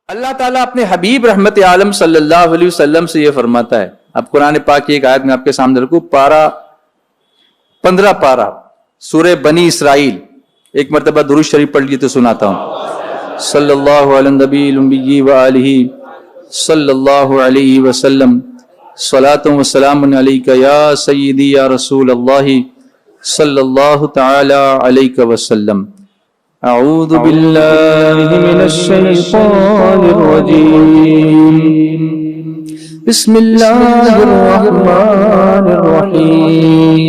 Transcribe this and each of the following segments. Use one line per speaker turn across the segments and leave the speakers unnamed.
اللہ تعالیٰ اپنے حبیب رحمت عالم صلی اللہ علیہ وسلم سے یہ فرماتا ہے. اب قرآن پاک کی ایک آیت میں آپ کے سامنے رکھوں، 15 پارہ سورہ بنی اسرائیل. ایک مرتبہ درود شریف پڑھ لیجیے تو سناتا ہوں. صلی اللہ علی النبی الامی وآلہ صلی اللہ علیہ وسلم صلاۃ و سلام علیک یا سیدی یا رسول اللہ صلی اللہ تعالی علیہ وسلم. اعوذ باللہ من الشیطان الرجیم. بسم اللہ الرحمن الرحیم.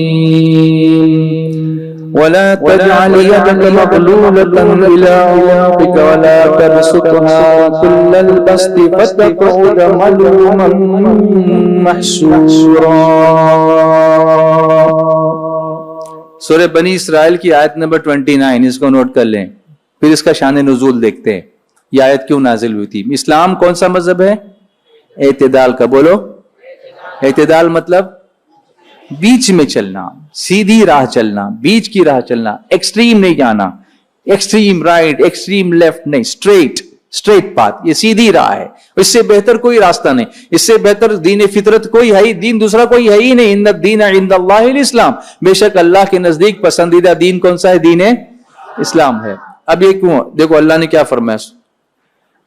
ولا تجعل يدك مغلولة إلى عنقك ولا تبسطها كل البسط فتقعد ملوما محسورا. سورہ بنی اسرائیل کی آیت نمبر 29، اس کو نوٹ کر لیں. پھر اس کا شان نزول دیکھتے ہیں. یہ آیت کیوں نازل ہوئی تھی؟ اسلام کون سا مذہب ہے؟ اعتدال کا. بولو. اعتدال مطلب بیچ میں چلنا، سیدھی راہ چلنا، بیچ کی راہ چلنا، ایکسٹریم نہیں جانا، ایکسٹریم رائٹ ایکسٹریم لیفٹ نہیں، اسٹریٹ پاتھ. یہ سیدھی راہ ہے. اس سے بہتر کوئی راستہ نہیں، اس سے بہتر دین فطرت کوئی ہے ہی، دین دوسرا کوئی ہے ہی نہیں. ان الدین عند اللہ الاسلام. بے شک اللہ کے نزدیک پسندیدہ دین کون سا ہے؟ دین اسلام ہے. اب یہ کیوں؟ دیکھو اللہ نے کیا فرمایا.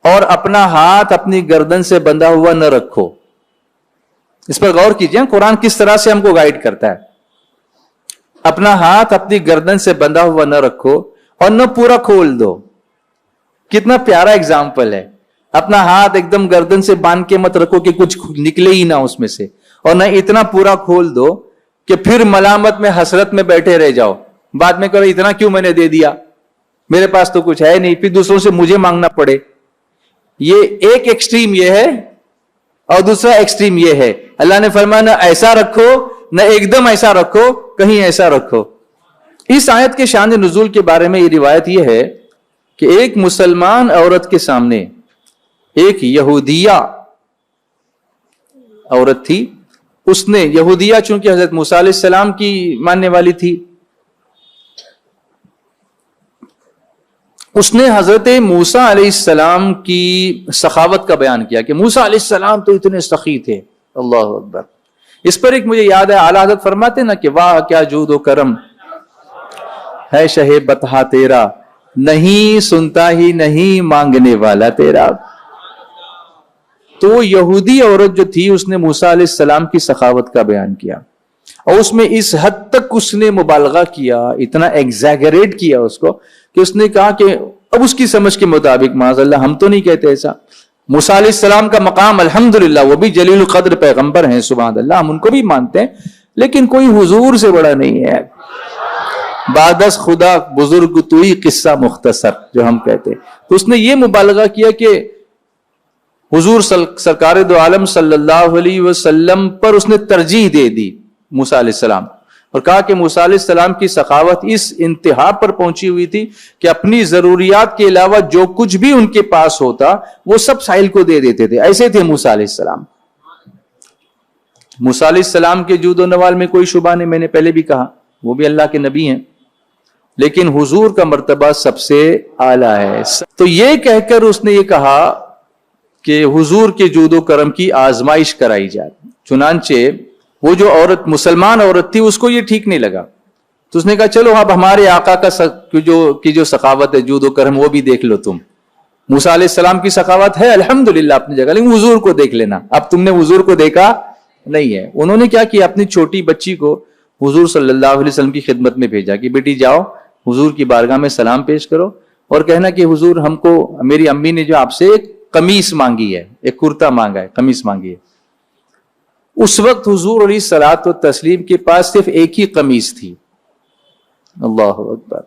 اور اپنا ہاتھ اپنی گردن سے بندھا ہوا نہ رکھو. اس پر غور کیجئے قرآن کس طرح سے ہم کو گائیڈ کرتا ہے. اپنا ہاتھ اپنی گردن سے بندھا ہوا نہ رکھو اور نہ پورا کھول دو. کتنا پیارا اگزامپل ہے. اپنا ہاتھ ایک دم گردن سے باندھ کے مت رکھو کہ کچھ نکلے ہی نہ اس میں سے، اور نہ اتنا پورا کھول دو کہ پھر ملامت میں حسرت میں بیٹھے رہ جاؤ. بعد میں کہو اتنا کیوں میں نے دے دیا، میرے پاس تو کچھ ہے نہیں، پھر دوسروں سے مجھے مانگنا پڑے. یہ ایک ایکسٹریم یہ ہے اور دوسرا ایکسٹریم یہ ہے. اللہ نے فرمایا نہ ایسا رکھو نہ ایک دم ایسا رکھو، کہیں ایسا رکھو. اس آیت کے شان نزول کے بارے میں یہ روایت یہ ہے کہ ایک مسلمان عورت کے سامنے ایک یہودیہ عورت تھی. اس نے یہودیہ چونکہ حضرت موسیٰ علیہ السلام کی ماننے والی تھی، اس نے حضرت موسیٰ علیہ السلام کی سخاوت کا بیان کیا کہ موسیٰ علیہ السلام تو اتنے سخی تھے. اللہ اکبر. اس پر ایک مجھے یاد ہے اعلیٰ حضرت فرماتے نا کہ واہ کیا جود و کرم ہے شہ بطحہ تیرا، نہیں سنتا ہی نہیں مانگنے والا تیرا. تو یہودی عورت جو تھی اس نے موسیٰ علیہ السلام کی سخاوت کا بیان کیا، اور اس میں اس حد تک اس نے مبالغہ کیا، اتنا ایگزیگریٹ کیا اس کو کہ اس نے کہا کہ اب اس کی سمجھ کے مطابق معاذ اللہ ہم تو نہیں کہتے ایسا. موسیٰ علیہ السلام کا مقام الحمدللہ وہ بھی جلیل القدر پیغمبر ہیں، سبحان اللہ، ہم ان کو بھی مانتے ہیں، لیکن کوئی حضور سے بڑا نہیں ہے. بعدس خدا بزرگ توئی قصہ مختصر جو ہم کہتے ہیں. تو اس نے یہ مبالغہ کیا کہ حضور سرکار دو عالم صلی اللہ علیہ وسلم پر اس نے ترجیح دے دی موسیٰ علیہ السلام، اور کہا کہ موسیٰ علیہ السلام کی سخاوت اس انتہا پر پہنچی ہوئی تھی کہ اپنی ضروریات کے علاوہ جو کچھ بھی ان کے پاس ہوتا وہ سب سائل کو دے دیتے تھے. ایسے تھے موسیٰ علیہ السلام. موسیٰ علیہ السلام کے جود و نوال میں کوئی شبہ نہیں، میں نے پہلے بھی کہا وہ بھی اللہ کے نبی ہیں، لیکن حضور کا مرتبہ سب سے اعلیٰ ہے. تو یہ کہہ کر اس نے یہ کہا کہ حضور کے جود و کرم کی آزمائش کرائی جائے. چنانچہ وہ جو عورت مسلمان عورت تھی اس کو یہ ٹھیک نہیں لگا، تو اس نے کہا چلو اب ہمارے آقا کی جو سخاوت ہے جود و کرم وہ بھی دیکھ لو تم. موسیٰ علیہ السلام کی سخاوت ہے الحمدللہ اپنی جگہ، لیکن حضور کو دیکھ لینا. اب تم نے حضور کو دیکھا نہیں ہے. انہوں نے کیا کیا، اپنی چھوٹی بچی کو حضور صلی اللہ علیہ وسلم کی خدمت میں بھیجا کہ بیٹی جاؤ حضور کی بارگاہ میں سلام پیش کرو اور کہنا کہ حضور ہم کو میری امی نے جو آپ سے ایک قمیص مانگی ہے، ایک کرتا مانگا ہے، قمیص مانگی ہے. اس وقت حضور علیہ الصلوۃ والتسلیم کے پاس صرف ایک ہی قمیص تھی. اللہ اکبر.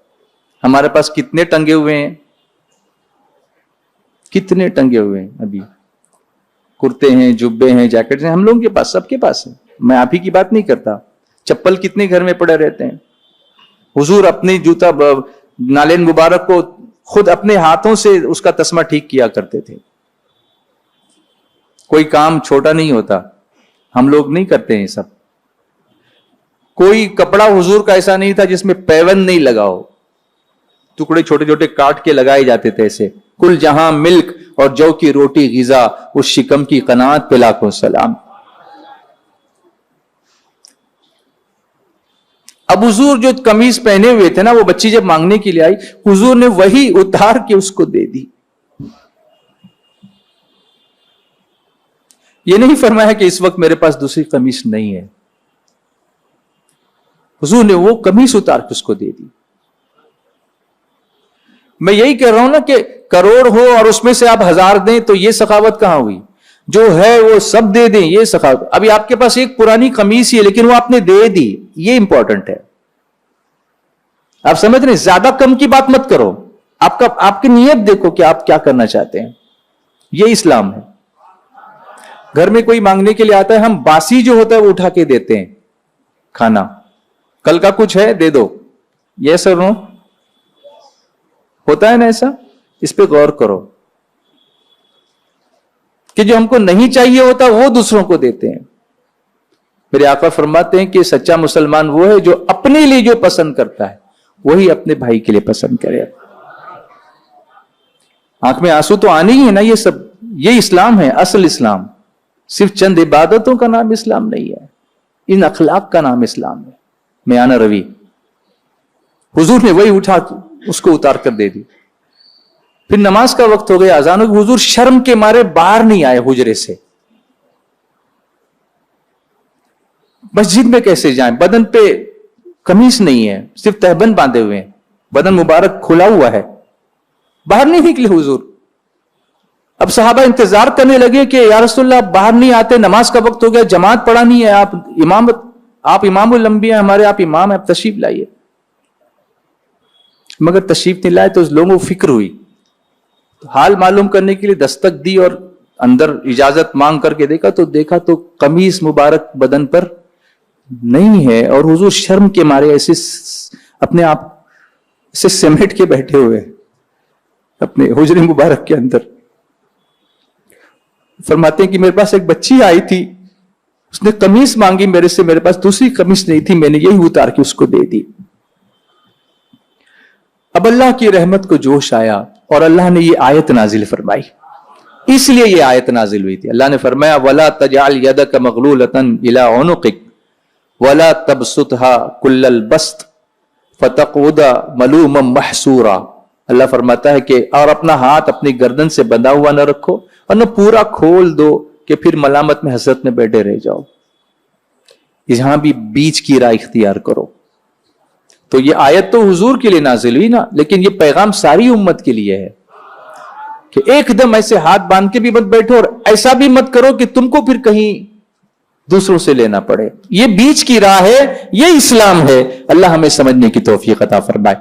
ہمارے پاس کتنے ٹنگے ہوئے ہیں، کتنے ٹنگے ہوئے ہیں. ابھی کرتے ہیں، جبے ہیں، جیکٹس ہیں، ہم لوگوں کے پاس، سب کے پاس ہے. میں آپ ہی کی بات نہیں کرتا. چپل کتنے گھر میں پڑے رہتے ہیں. حضور اپنی جوتا نالین مبارک کو خود اپنے ہاتھوں سے اس کا تسمہ ٹھیک کیا کرتے تھے. کوئی کام چھوٹا نہیں ہوتا، ہم لوگ نہیں کرتے ہیں سب. کوئی کپڑا حضور کا ایسا نہیں تھا جس میں پیون نہیں لگا ہو. ٹکڑے چھوٹے چھوٹے کاٹ کے لگائے جاتے تھے ایسے. کل جہاں ملک اور جو کی روٹی غذا، اس شکم کی قناعت پہ لاکھوں سلام۔ اب حضور جو قمیص پہنے ہوئے تھے نا، وہ بچی جب مانگنے کے لیے آئی، حضور نے وہی اتار کے اس کو دے دی۔ یہ نہیں فرمایا کہ اس وقت میرے پاس دوسری قمیص نہیں ہے، حضور نے وہ قمیص اتار کے اس کو دے دی۔ میں یہی کہہ رہا ہوں نا کہ کروڑ ہو اور اس میں سے آپ 1000 دیں تو یہ سخاوت کہاں ہوئی؟ جو ہے وہ سب دے دیں، یہ سخاوت۔ ابھی آپ کے پاس ایک پرانی قمیص ہی ہے لیکن وہ آپ نے دے دی، یہ امپورٹنٹ ہے۔ آپ سمجھ رہے ہیں؟ زیادہ کم کی بات مت کرو، آپ کی نیت دیکھو کہ آپ کیا کرنا چاہتے ہیں۔ یہ اسلام ہے۔ گھر میں کوئی مانگنے کے لیے آتا ہے، ہم باسی جو ہوتا ہے وہ اٹھا کے دیتے ہیں کھانا، کل کا کچھ ہے دے دو، یہ سر نو ہوتا ہے نا ایسا؟ اس پہ غور کرو کہ جو ہم کو نہیں چاہیے ہوتا وہ دوسروں کو دیتے ہیں۔ میرے آقا فرماتے ہیں کہ سچا مسلمان وہ ہے جو اپنے لیے جو پسند کرتا ہے وہی اپنے بھائی کے لیے پسند کرے۔ آنکھ میں آنسو تو آنے ہی ہے نا، یہ سب، یہ اسلام ہے، اصل اسلام۔ صرف چند عبادتوں کا نام اسلام نہیں ہے، ان اخلاق کا نام اسلام ہے۔ میانہ روی حضور نے وہی اٹھا اس کو اتار کر دے دی۔ پھر نماز کا وقت ہو گیا، اذان ہو، حضور شرم کے مارے باہر نہیں آئے حجرے سے۔ مسجد میں کیسے جائیں؟ بدن پہ قمیص نہیں ہے، صرف تہبند باندھے ہوئے ہیں، بدن مبارک کھلا ہوا ہے، باہر نہیں نکلے حضور۔ اب صحابہ انتظار کرنے لگے کہ یا رسول اللہ باہر نہیں آتے، نماز کا وقت ہو گیا، جماعت پڑھانی ہے، آپ امام الانبیاء ہمارے، آپ امام ہیں، آپ تشریف لائیے۔ مگر تشریف نہیں لائے تو اس لوگوں کو فکر ہوئی، حال معلوم کرنے کے لیے دستک دی اور اندر اجازت مانگ کر کے دیکھا تو قمیص مبارک بدن پر نہیں ہے، اور حضور شرم کے مارے ایسے اپنے آپ سے سمیٹ کے بیٹھے ہوئے اپنے حجرے مبارک کے اندر۔ فرماتے ہیں کہ میرے پاس ایک بچی آئی تھی، اس نے قمیص مانگی میرے سے، میرے پاس دوسری قمیص نہیں تھی، میں نے یہی اتار کے اس کو دے دی۔ اب اللہ کی رحمت کو جوش آیا اور اللہ نے یہ آیت نازل فرمائی، اس لیے یہ آیت نازل ہوئی تھی۔ اللہ نے فرمایا وَلَا تَجْعَلْ يَدَكَ مَغْلُولَةً إِلَىٰ عُنُقِكَ وَلَا تَبْسُطْهَا كُلَّ الْبَسْطِ فَتَقْعُدَ مَلُومًا مَحْسُورًا۔ اللہ فرماتا ہے کہ اور اپنا ہاتھ اپنی گردن سے بندھا ہوا نہ رکھو اور نہ پورا کھول دو کہ پھر ملامت میں حسرت میں بیٹھے رہ جاؤ۔ یہاں بھی بیچ کی راہ اختیار کرو۔ تو یہ آیت تو حضور کے لیے نازل ہوئی نا، لیکن یہ پیغام ساری امت کے لیے ہے کہ ایک دم ایسے ہاتھ باندھ کے بھی مت بیٹھو اور ایسا بھی مت کرو کہ تم کو پھر کہیں دوسروں سے لینا پڑے۔ یہ بیچ کی راہ ہے، یہ اسلام ہے۔ اللہ ہمیں سمجھنے کی توفیق عطا فرمائے۔